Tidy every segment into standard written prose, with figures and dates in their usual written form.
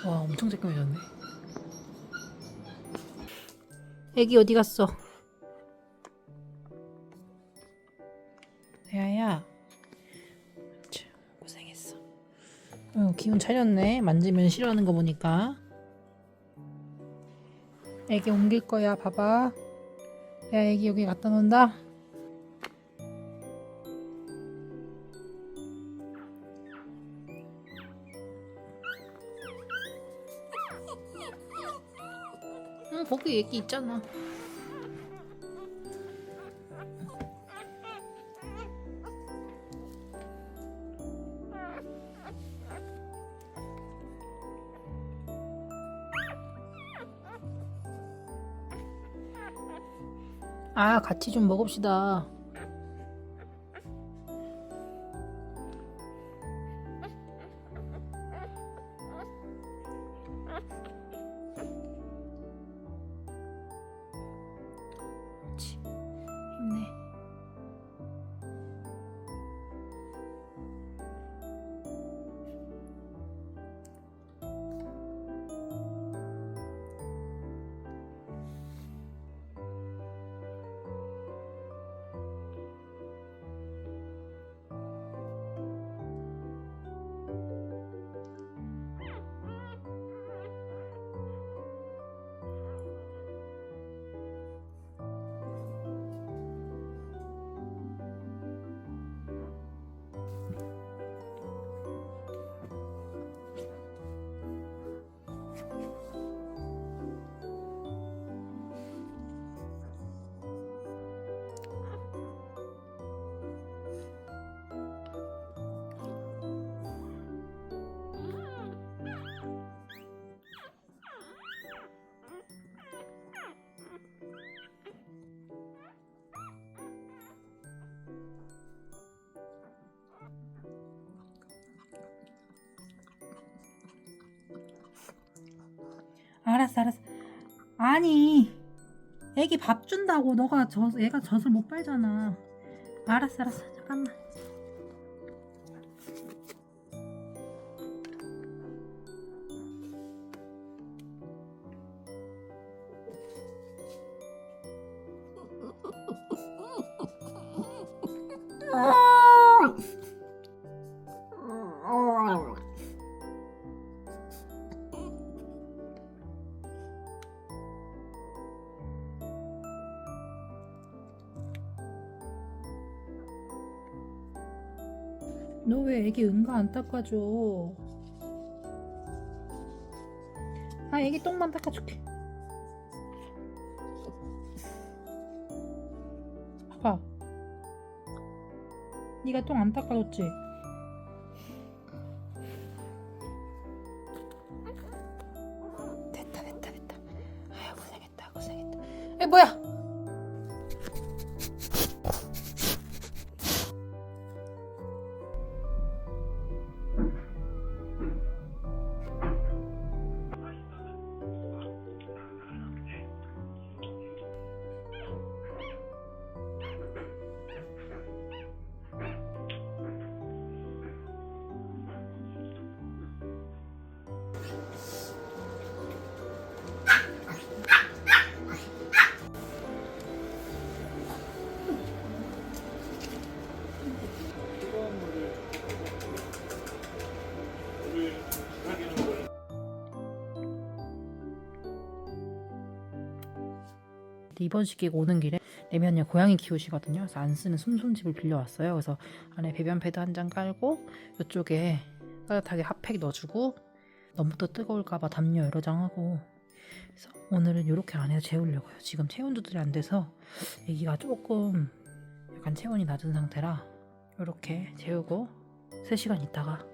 와, 엄청 쬐끔해졌네. 애기 어디 갔어? 야야, 참, 고생했어. 기운 차렸네. 만지면 싫어하는 거 보니까. 애기 옮길 거야. 봐봐. 내가 애기 여기 갖다 놓는다. 응, 거기 애기 있잖아. 아, 같이 좀 먹읍시다. 그렇지. 힘내. 알았어, 알았어. 아니, 애기 밥 준다고 너가 애가 젖을 못 빨잖아. 알았어, 알았어. 잠깐만. 너 왜 애기 응가 안 닦아줘? 아, 애기 똥만 닦아줄게. 봐봐. 네가 똥 안 닦아줬지? 됐다, 됐다, 됐다. 아유, 고생했다, 고생했다. 에, 뭐야? 이번 시기가 오는 길에 레미언니 고양이 키우시거든요. 그래서 안 쓰는 숨손집을 빌려왔어요. 그래서 안에 배변 패드 한 장 깔고 이쪽에 따뜻하게 핫팩 넣어주고 너무 또 뜨거울까봐 담요 여러 장 하고, 그래서 오늘은 이렇게 안에서 재우려고요. 지금 체온 조절이 안 돼서 애기가 조금 약간 체온이 낮은 상태라 이렇게 재우고 3시간 있다가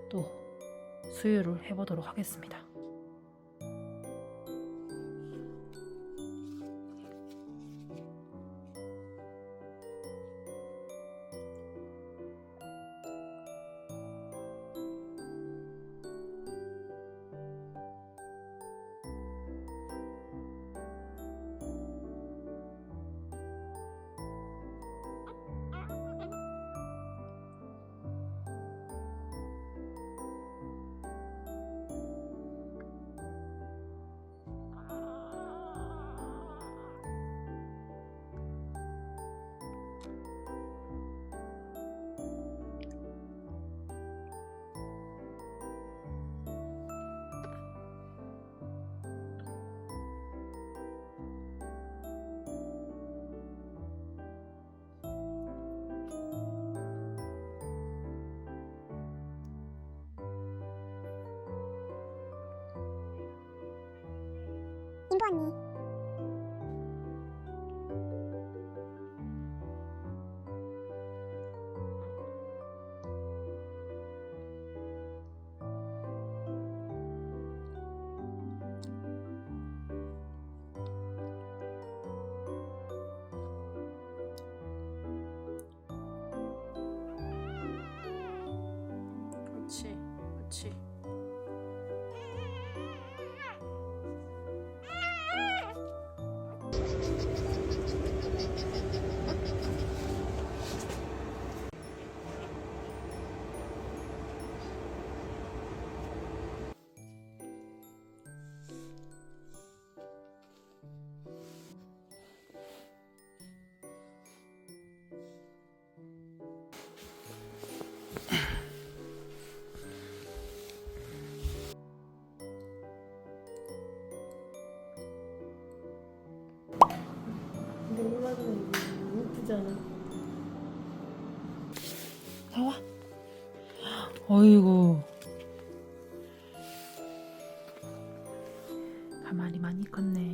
또 수유를 해보도록 하겠습니다. 언니. 그렇지, 그렇지. 근데 올라가는 게 예쁘잖아. 나와. 어이구. 가만히 많이 컸네.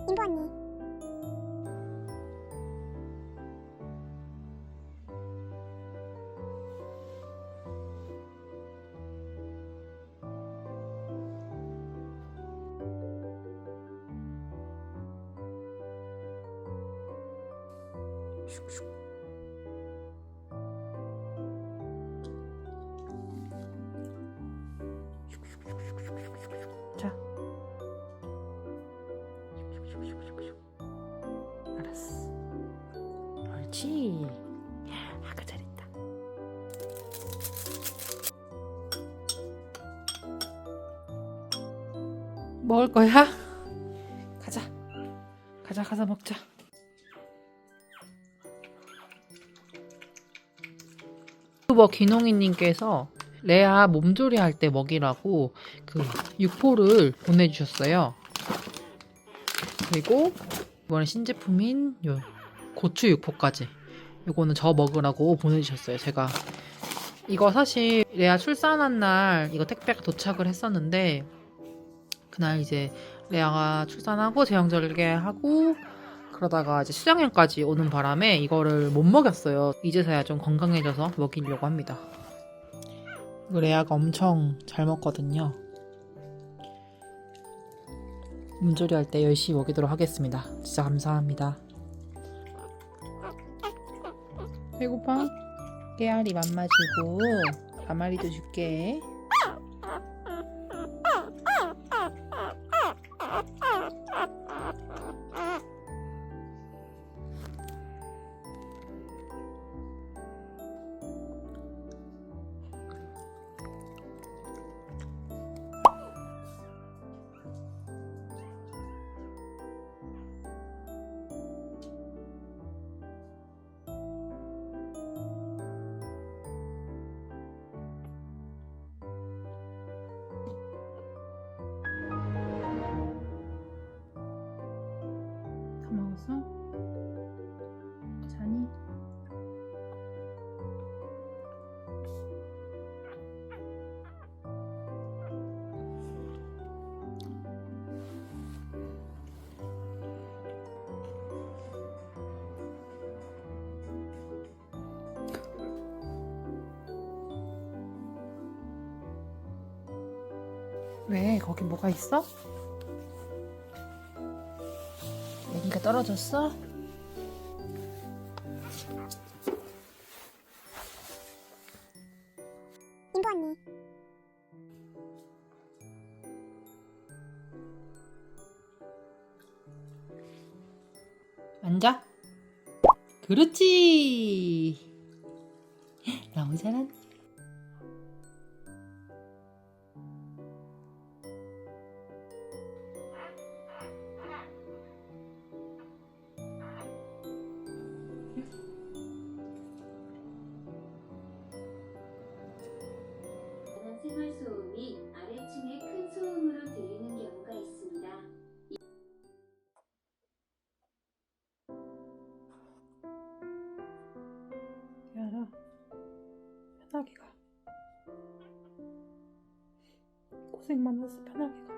인보 언니. 자. 알았어. 옳지. 아까 잘했다. 먹을 거야? 가자. 가서 먹자. 유튜버 기농이님께서 레아 몸조리 할 때 먹이라고 그 육포를 보내주셨어요. 그리고 이번에 신제품인 요 고추 육포까지 요거는 저 먹으라고 보내주셨어요. 제가 이거 사실 레아 출산한 날 이거 택배가 도착을 했었는데 그날 이제 레아가 출산하고 제왕절개하고 그러다가 이제 수량연까지 오는 바람에 이거를 못 먹였어요. 이제서야 좀 건강해져서 먹이려고 합니다. 이거 레아가 엄청 잘 먹거든요. 몸조리 할 때 열심히 먹이도록 하겠습니다. 진짜 감사합니다. 배고파? 깨알이 맘마 주고 가마리도 줄게. 다 먹었어? 자니? 왜? 거기 뭐가 있어? 애기가 떨어졌어? 인보 언니. 앉아. 그렇지. 너무 잘한. 생활 소음이 아래층의 큰 소음으로 들리는 경우가 있습니다. 야라, 편하게 가. 고생 많았어. 편하게 가.